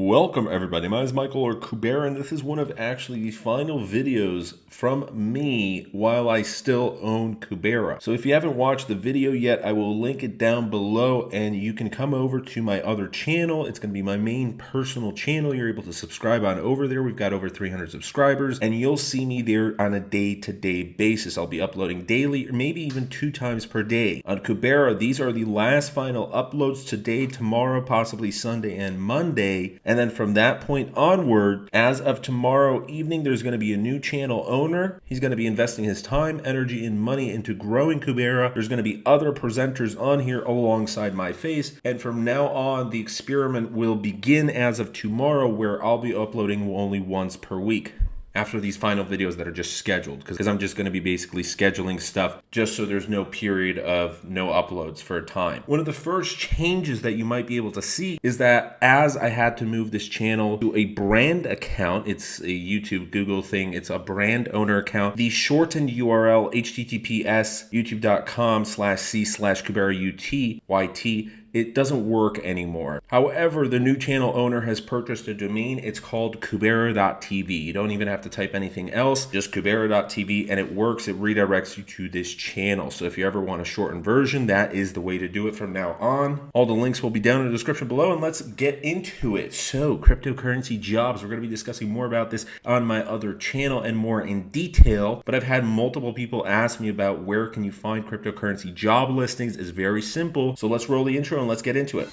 Welcome everybody, my name is Michael or Kubera, and this is one of actually the final videos from me while I still own Kubera. So if you haven't watched the video yet, I will link it down below and you can come over to my other channel. It's going to be my main personal channel. You're able to subscribe on over there. We've got over 300 subscribers and you'll see me there on a day-to-day basis. I'll be uploading daily or maybe even 2 times per day. On Kubera, these are the last final uploads today, tomorrow, possibly Sunday and Monday. And then from that point onward, as of tomorrow evening, there's going to be a new channel owner. He's going to be investing his time, energy, and money into growing Kubera. There's going to be other presenters on here alongside my face. And from now on, the experiment will begin as of tomorrow, where I'll be uploading only once per week after these final videos that are just scheduled, because I'm just going to be basically scheduling stuff just so there's no period of no uploads for a time. One of the first changes that you might be able to see is that as I had to move this channel to a brand account, it's a YouTube Google thing, it's a brand owner account, the shortened URL https youtube.com/c/KuberaUTYT, it doesn't work anymore. However, the new channel owner has purchased a domain. It's called kubera.tv. You don't even have to type anything else, just kubera.tv, and it works. It redirects you to this channel. So if you ever want a shortened version, that is the way to do it from now on. All the links will be down in the description below, and let's get into it. So cryptocurrency jobs, we're going to be discussing more about this on my other channel and more in detail, but I've had multiple people ask me about where can you find cryptocurrency job listings. It's very simple. So let's roll the intro and let's get into it.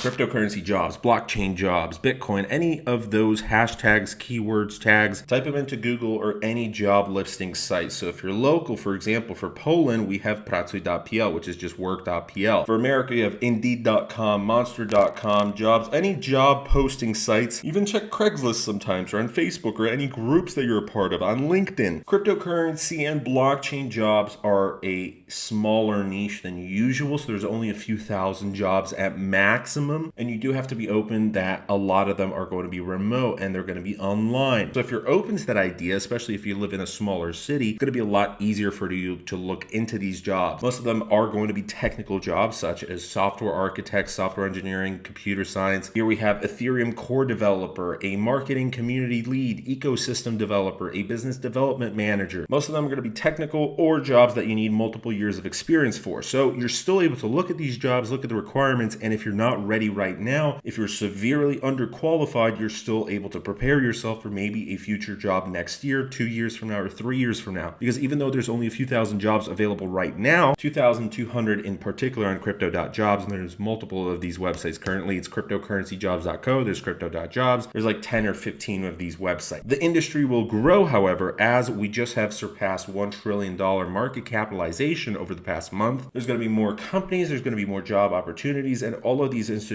Cryptocurrency jobs, blockchain jobs, Bitcoin, any of those hashtags, keywords, tags, type them into Google or any job listing site. So if you're local, for example, for Poland, we have pracuj.pl, which is just work.pl. For America, you have indeed.com, monster.com, jobs, any job posting sites. Even check Craigslist sometimes, or on Facebook, or any groups that you're a part of, on LinkedIn. Cryptocurrency and blockchain jobs are a smaller niche than usual, so there's only a few thousand jobs at maximum. And you do have to be open that a lot of them are going to be remote and they're going to be online. So if you're open to that idea, especially if you live in a smaller city, it's going to be a lot easier for you to look into these jobs. Most of them are going to be technical jobs such as software architects, software engineering, computer science. Here we have Ethereum core developer, a marketing community lead, ecosystem developer, a business development manager. Most of them are going to be technical or jobs that you need multiple years of experience for. So you're still able to look at these jobs, look at the requirements, and if you're not ready right now, if you're severely underqualified, you're still able to prepare yourself for maybe a future job next year, 2 years from now, or 3 years from now. Because even though there's only a few thousand jobs available right now, 2,200 in particular on crypto.jobs, and there's multiple of these websites currently. It's cryptocurrencyjobs.co, there's crypto.jobs, there's like 10 or 15 of these websites. The industry will grow, however, as we just have surpassed $1 trillion market capitalization over the past month. There's going to be more companies, there's going to be more job opportunities, and all of these institutional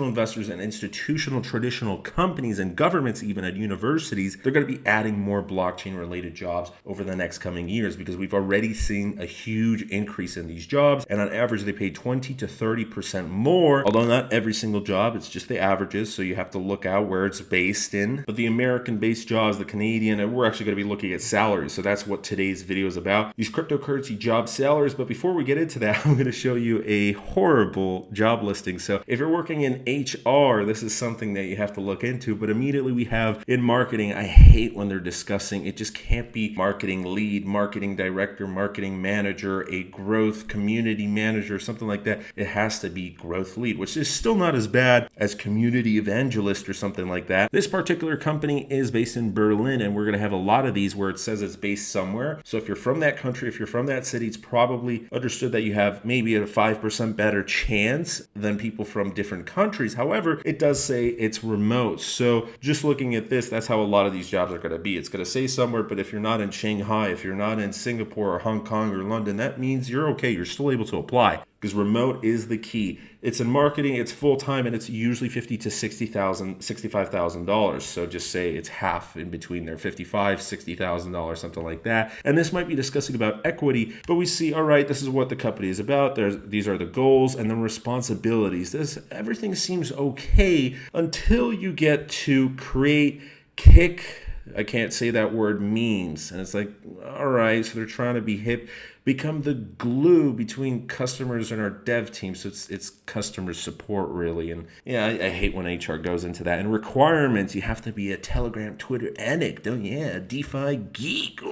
investors and institutional traditional companies and governments, even at universities, they're going to be adding more blockchain related jobs over the next coming years, because we've already seen a huge increase in these jobs, and on average they pay 20 to 30% more, although not every single job, it's just the averages, so you have to look out where it's based in. But the American based jobs, the Canadian, and we're actually going to be looking at salaries, so that's what today's video is about, these cryptocurrency job salaries. But before we get into that, I'm going to show you a horrible job listing. So if you're working in HR, this is something that you have to look into. But immediately we have in marketing, I hate when they're discussing, it just can't be marketing lead, marketing director, marketing manager, a growth community manager, something like that. It has to be growth lead, which is still not as bad as community evangelist or something like that. This particular company is based in Berlin, and we're going to have a lot of these where it says it's based somewhere. So if you're from that country, if you're from that city, it's probably understood that you have maybe a 5% better chance than people from different countries. However, it does say it's remote. So just looking at this, that's how a lot of these jobs are going to be. It's going to say somewhere, but if you're not in Shanghai, if you're not in Singapore or Hong Kong or London, that means you're okay. You're still able to apply, because remote is the key. It's in marketing, it's full-time, and it's usually $50,000 to $65,000. So just say it's half in between there, $55,000, $60,000, something like that. And this might be discussing about equity, but we see, all right, this is what the company is about. These are the goals and the responsibilities. Everything seems okay until you get to create, kick, I can't say that word, memes. And it's like, all right, so they're trying to be hip. become the glue between customers and our dev team. So it's customer support really. And yeah, I hate when HR goes into that. And requirements, you have to be a Telegram, Twitter addict. Oh yeah, DeFi geek.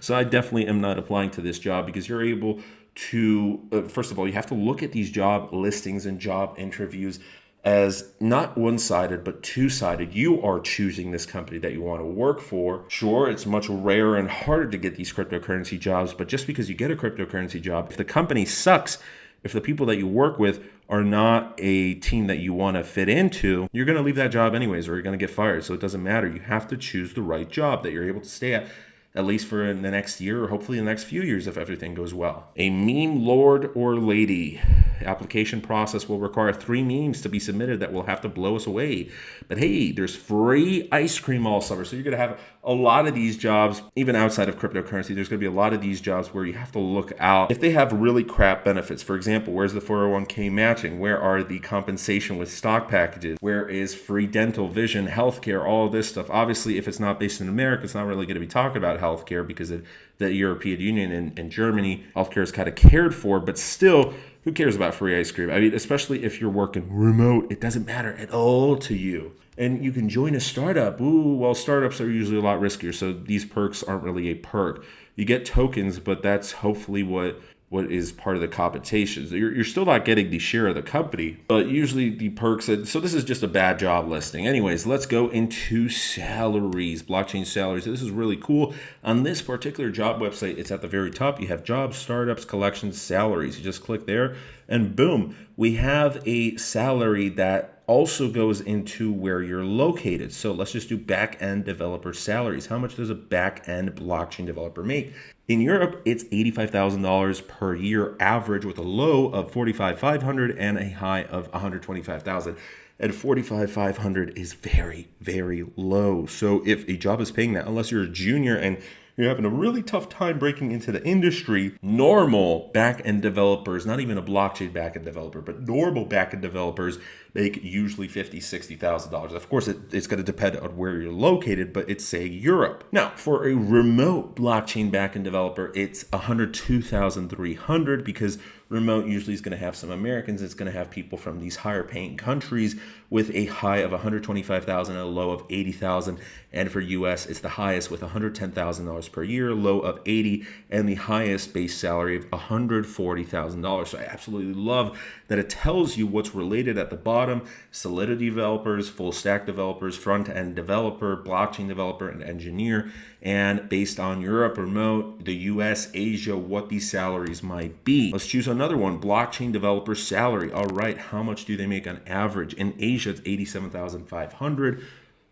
So I definitely am not applying to this job because you're able to, first of all, you have to look at these job listings and job interviews as not one-sided, but two-sided. You are choosing this company that you want to work for. Sure, it's much rarer and harder to get these cryptocurrency jobs, but just because you get a cryptocurrency job, if the company sucks, if the people that you work with are not a team that you want to fit into, you're going to leave that job anyways, or you're going to get fired. So it doesn't matter. You have to choose the right job that you're able to stay at least for the next year, or hopefully the next few years if everything goes well. A meme lord or lady. Application process will require 3 memes to be submitted that will have to blow us away. But hey, there's free ice cream all summer. So you're going to have a lot of these jobs, even outside of cryptocurrency, there's going to be a lot of these jobs where you have to look out if they have really crap benefits. For example, where's the 401k matching? Where are the compensation with stock packages? Where is free dental, vision, healthcare, all of this stuff? Obviously, if it's not based in America, it's not really going to be talking about healthcare because of the European Union and Germany, healthcare is kind of cared for, but still, who cares about free ice cream? I mean, especially if you're working remote, it doesn't matter at all to you. And you can join a startup. Ooh, well, startups are usually a lot riskier, so these perks aren't really a perk. You get tokens, but that's hopefully what is part of the compensation. So you're still not getting the share of the company, but usually the perks. So this is just a bad job listing. Anyways, let's go into salaries, blockchain salaries. So this is really cool. On this particular job website, it's at the very top. You have jobs, startups, collections, salaries. You just click there and boom, we have a salary that also goes into where you're located. So let's just do back-end developer salaries. How much does a back-end blockchain developer make? In Europe, it's $85,000 per year average with a low of $45,500 and a high of $125,000. And $45,500 is very, very low. So if a job is paying that, unless you're a junior and you're having a really tough time breaking into the industry, normal back-end developers, not even a blockchain back-end developer, but normal back-end developers make usually $50,000, $60,000. Of course, it's going to depend on where you're located, but it's, say, Europe. Now, for a remote blockchain back-end developer, it's $102,300 because remote usually is going to have some Americans. It's going to have people from these higher paying countries with a high of $125,000 and a low of $80,000. And for US, it's the highest with $110,000 per year, low of $80,000, and the highest base salary of $140,000. So I absolutely love that it tells you what's related at the bottom: Solidity developers, full stack developers, front end developer, blockchain developer, and engineer. And based on Europe, remote, the US, Asia, what these salaries might be. Let's choose another one, blockchain developer salary. All right, how much do they make on average? In Asia, it's $87,500.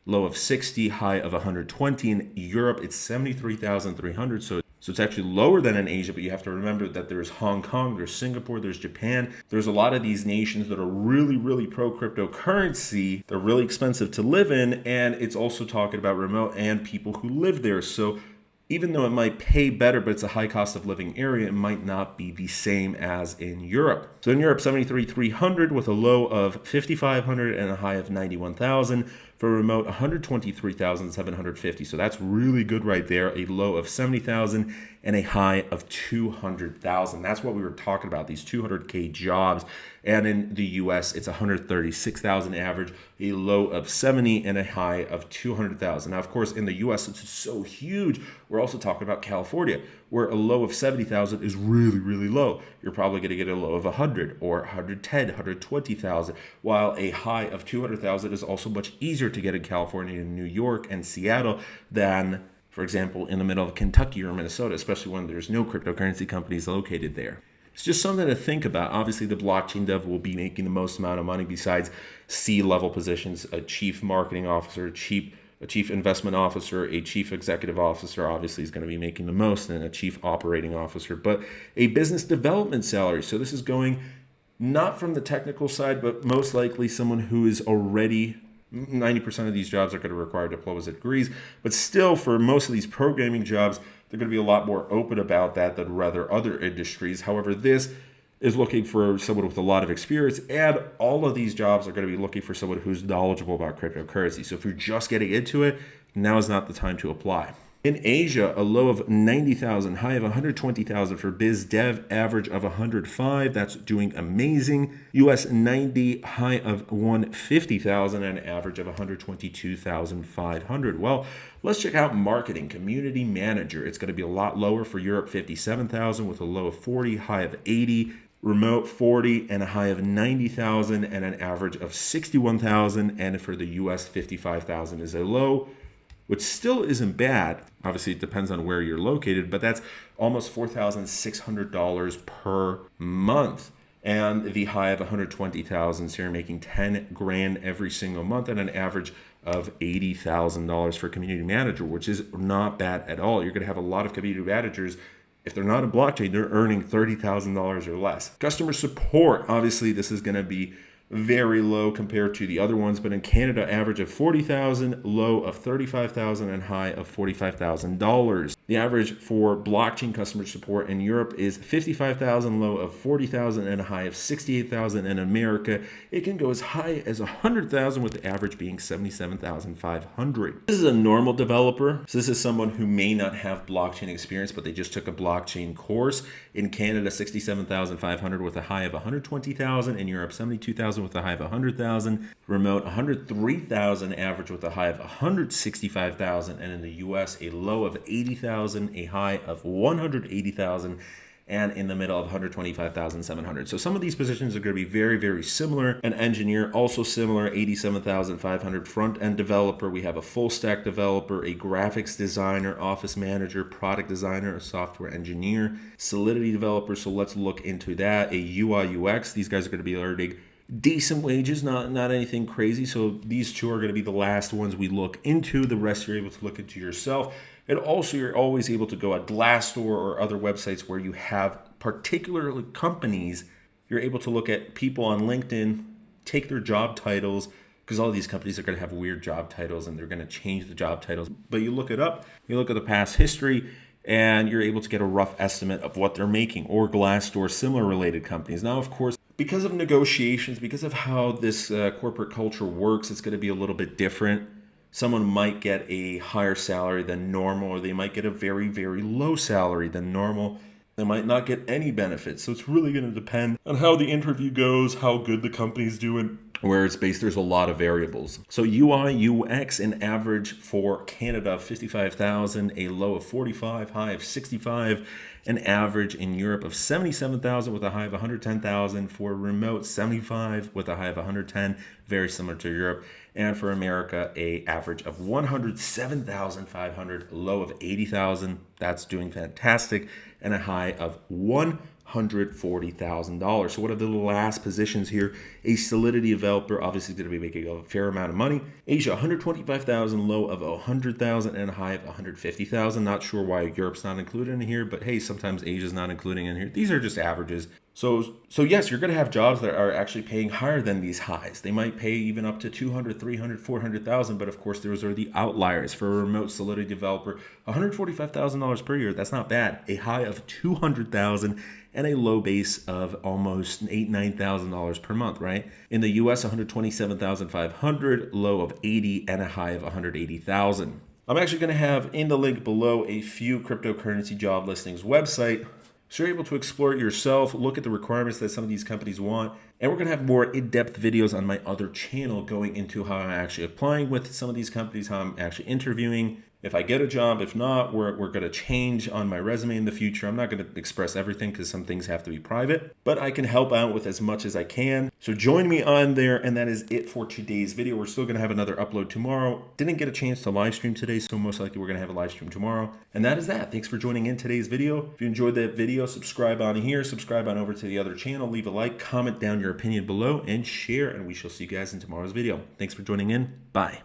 Low of 60, high of 120. In Europe, it's 73,300. So it's actually lower than in Asia, but you have to remember that there's Hong Kong, there's Singapore, there's Japan. There's a lot of these nations that are really, really pro cryptocurrency. They're really expensive to live in, and it's also talking about remote and people who live there. So even though it might pay better, but it's a high cost of living area, it might not be the same as in Europe. So in Europe, 73,300 with a low of 5,500 and a high of 91,000. For remote, 123,750. So that's really good right there. A low of 70,000 and a high of 200,000. That's what we were talking about, these 200K jobs. And in the US, it's 136,000 average, a low of 70 and a high of 200,000. Now, of course, in the US, it's so huge. We're also talking about California, where a low of 70,000 is really, really low. You're probably going to get a low of 100 or 110, 120,000, while a high of 200,000 is also much easier to get in California and New York and Seattle than, for example, in the middle of Kentucky or Minnesota, especially when there's no cryptocurrency companies located there. It's just something to think about. Obviously, the blockchain dev will be making the most amount of money besides C-level positions, a chief marketing officer, a chief investment officer, a chief executive officer obviously is going to be making the most, and a chief operating officer, but a business development salary. So this is going not from the technical side, but most likely someone who is already 90% of these jobs are going to require diplomas and degrees, but still for most of these programming jobs, they're going to be a lot more open about that than rather other industries. However, this is looking for someone with a lot of experience, and all of these jobs are going to be looking for someone who's knowledgeable about cryptocurrency. So if you're just getting into it, now is not the time to apply. In Asia, a low of 90,000, high of 120,000 for biz dev, average of 105. That's doing amazing. US 90, high of 150,000 and average of 122,500. Well, let's check out marketing, community manager. It's going to be a lot lower for Europe, 57,000 with a low of 40, high of 80. Remote 40 and a high of 90,000 and an average of 61,000. And for the US, 55,000 is a low, which still isn't bad. Obviously, it depends on where you're located, but that's almost $4,600 per month. And the high of 120,000, so you're making 10 grand every single month and an average of $80,000 for community manager, which is not bad at all. You're going to have a lot of community managers. If they're not in blockchain, they're earning $30,000 or less. Customer support, obviously, this is going to be very low compared to the other ones, but in Canada, average of 40,000, low of 35,000, and high of $45,000. The average for blockchain customer support in Europe is 55,000, low of 40,000, and a high of 68,000. In America, it can go as high as 100,000, with the average being 77,500. This is a normal developer. So this is someone who may not have blockchain experience, but they just took a blockchain course. In Canada, 67,500 with a high of 120,000. In Europe, 72,000 with a high of 100,000. Remote, 103,000 average with a high of 165,000. And in the US, a low of 80,000, a high of 180,000, and in the middle of 125,700. So some of these positions are going to be very, very similar. An engineer, also similar, 87,500. Front-end developer, we have a full-stack developer, a graphics designer, office manager, product designer, a software engineer, Solidity developer. So let's look into that. A UI UX, these guys are going to be earning decent wages, not anything crazy. So these two are going to be the last ones we look into. The rest you're able to look into yourself. And also, you're always able to go at Glassdoor or other websites where you have particular companies. You're able to look at people on LinkedIn, take their job titles, because all of these companies are going to have weird job titles and they're going to change the job titles. But you look it up, you look at the past history, and you're able to get a rough estimate of what they're making. Or Glassdoor, similar related companies. Now, of course, because of negotiations, because of how this corporate culture works, it's going to be a little bit different. Someone might get a higher salary than normal, or they might get a very, very low salary than normal. They might not get any benefits. So it's really going to depend on how the interview goes, how good the company's doing, where it's based. There's a lot of variables. So UI, UX, an average for Canada, 55,000, a low of 45, high of 65, an average in Europe of 77,000 with a high of 110,000. For remote, 75 with a high of 110, very similar to Europe. And for America, a average of 107,500, low of 80,000. That's doing fantastic. And a high of $140,000. So what are the last positions here? A Solidity developer, obviously going to be making a fair amount of money. Asia, 125,000, low of 100,000, and a high of 150,000. Not sure why Europe's not included in here, but hey, sometimes Asia's not including in here. These are just averages. So yes, you're going to have jobs that are actually paying higher than these highs. They might pay even up to 200, 300, 400,000, but of course those are the outliers. For a remote Solidity developer, $145,000 per year, that's not bad. A high of 200,000 and a low base of almost $9,000 per month, right? In the US, 127,500, low of 80 and a high of 180,000. I'm actually going to have in the link below a few cryptocurrency job listings website. So you're able to explore it yourself, look at the requirements that some of these companies want. And we're going to have more in-depth videos on my other channel going into how I'm actually applying with some of these companies, how I'm actually interviewing. If I get a job, if not, we're going to change on my resume in the future. I'm not going to express everything because some things have to be private, but I can help out with as much as I can. So join me on there, and that is it for today's video. We're still going to have another upload tomorrow. Didn't get a chance to live stream today, so most likely we're going to have a live stream tomorrow. And that is that. Thanks for joining in today's video. If you enjoyed that video, subscribe on here, subscribe on over to the other channel, leave a like, comment down your opinion below, and share, and we shall see you guys in tomorrow's video. Thanks for joining in. Bye.